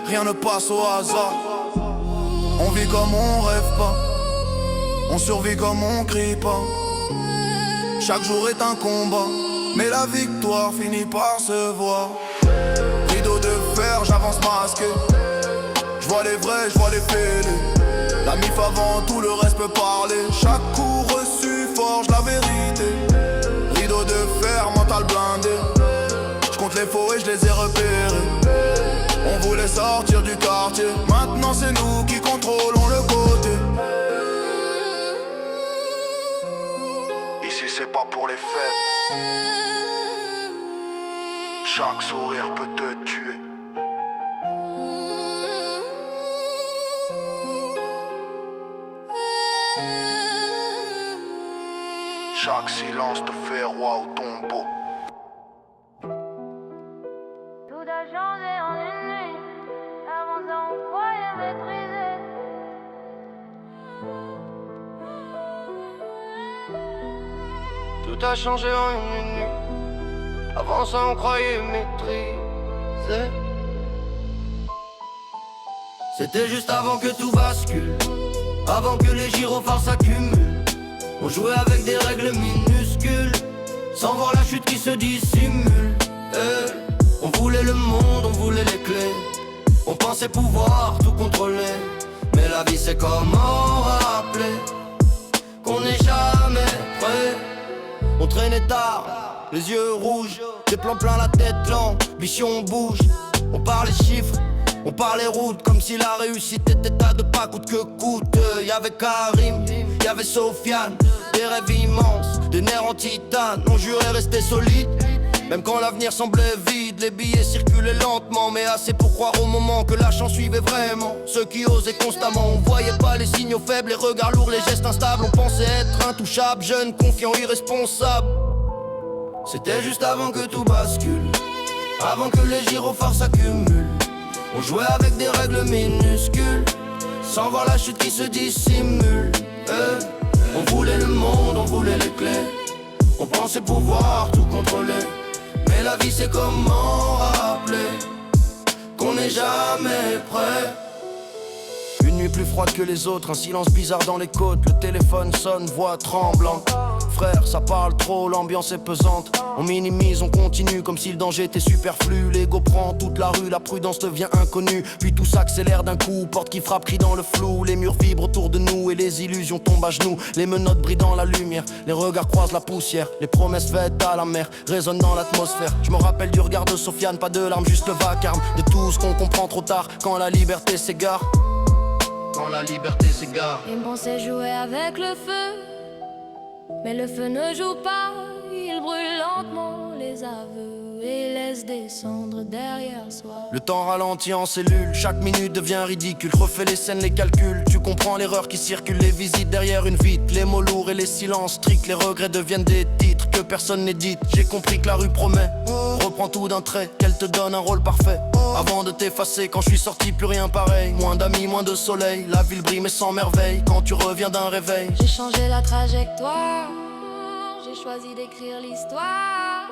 rien ne passe au hasard. On vit comme on rêve pas, on survit comme on crie pas. Chaque jour est un combat, mais la victoire finit par se voir. Rideau de fer, j'avance masqué. J'vois les vrais, j'vois les fêlés. La mif avant tout, le reste peut parler. Chaque coup reçu forge la vérité. Rideau de fer, mental blindé. J'compte les faux et j'les ai repérés. On voulait sortir du quartier, maintenant c'est nous qui contrôlons le côté. Ici c'est pas pour les fêtes. Chaque sourire peut te tuer. Chaque silence te fait roi au tombeau. Tout a changé en une nuit. Avant ça on croyait maîtriser. Tout a changé en une nuit. Avant ça on croyait maîtriser. C'était juste avant que tout bascule, avant que les gyrophares s'accumulent. On jouait avec des règles minuscules, sans voir la chute qui se dissimule. On voulait le monde, on voulait les clés. On pensait pouvoir tout contrôler. Mais la vie c'est comment rappeler qu'on n'est jamais prêt. On traînait tard, les yeux rouges, des plans plein la tête, l'ambition bouge. On parle les chiffres, on parle les routes, comme si la réussite était à deux pas coûte que coûte. Y'avait Karim, y'avait Sofiane, des rêves immenses, des nerfs en titane. On jurait rester solide, même quand l'avenir semblait vide. Les billets circulaient lentement, mais assez pour croire au moment que la chance suivait vraiment. Ceux qui osaient constamment, on voyait pas les signaux faibles, les regards lourds, les gestes instables. On pensait être intouchable, jeune, confiant, irresponsable. C'était juste avant que tout bascule, avant que les gyrophares s'accumulent. On jouait avec des règles minuscules, sans voir la chute qui se dissimule. On voulait le monde, on voulait les clés. On pensait pouvoir tout contrôler. Mais la vie c'est comment rappeler qu'on n'est jamais prêt. Une nuit plus froide que les autres, un silence bizarre dans les côtes. Le téléphone sonne, voix tremblante. Frère, ça parle trop, l'ambiance est pesante. On minimise, on continue comme si le danger était superflu. L'ego prend toute la rue, la prudence devient inconnue. Puis tout s'accélère d'un coup, porte qui frappe, crie dans le flou. Les murs vibrent autour de nous et les illusions tombent à genoux. Les menottes brillent dans la lumière, les regards croisent la poussière. Les promesses faites à la mer résonnent dans l'atmosphère. Je me rappelle du regard de Sofiane, pas de larmes, juste le vacarme. De tout ce qu'on comprend trop tard, quand la liberté s'égare. Quand la liberté s'égare. Ils pensaient jouer avec le feu, mais le feu ne joue pas. Il brûle lentement les aveux et laisse descendre derrière soi. Le temps ralentit en cellule, chaque minute devient ridicule. Refais les scènes, les calculs, tu comprends l'erreur qui circule. Les visites derrière une vitre, les mots lourds et les silences stricts. Les regrets deviennent des titres que personne n'édite. J'ai compris que la rue promet, reprends tout d'un trait, qu'elle te donne un rôle parfait. Avant de t'effacer, quand je suis sorti plus rien pareil. Moins d'amis, moins de soleil, la ville brille mais sans merveille. Quand tu reviens d'un réveil, j'ai changé la trajectoire, j'ai choisi d'écrire l'histoire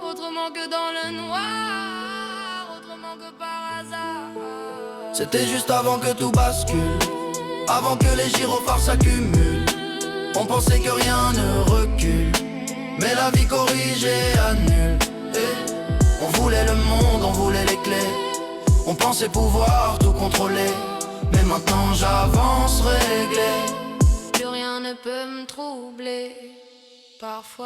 autrement que dans le noir, autrement que par hasard. c'était juste avant que tout bascule, avant que les gyrophares s'accumulent. On pensait que rien ne recule, mais la vie corrige et annule. On voulait le monde, on voulait les clés. On pensait pouvoir tout contrôler. Mais maintenant j'avance réglé. Plus rien ne peut me troubler. Parfois